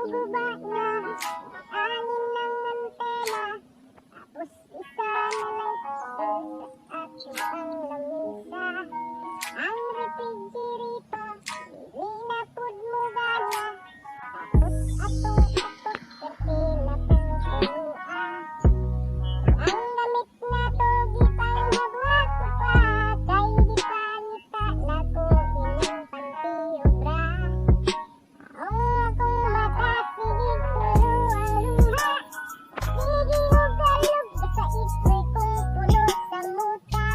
guba na angin ng antena. Tapos isa na lang at ang lamisa. Ang refrigerator, hindi na pud mo gana. Tapos atong-atok, kortina pong punuan. Ang damit na to, gipang nabuhat ko pa. Kay di panita na ko inyong pantiobra. Ang akong mata, sige puno ang luha. Sige ugalog, basta iko'y kung puno sa muta.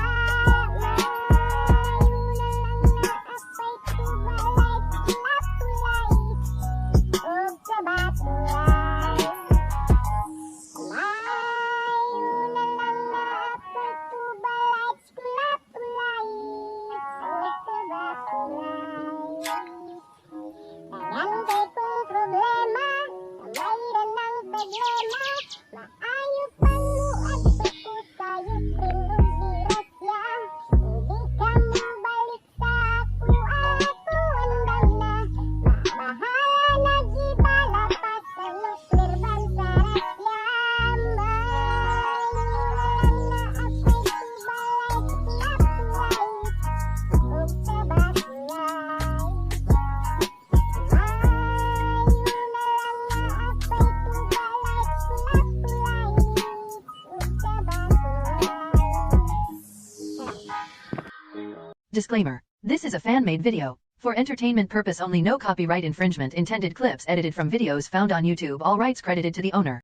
Disclaimer. This is a fan-made video. For entertainment purpose only, no copyright infringement intended. Clips edited from videos found on YouTube, all rights credited to the owner.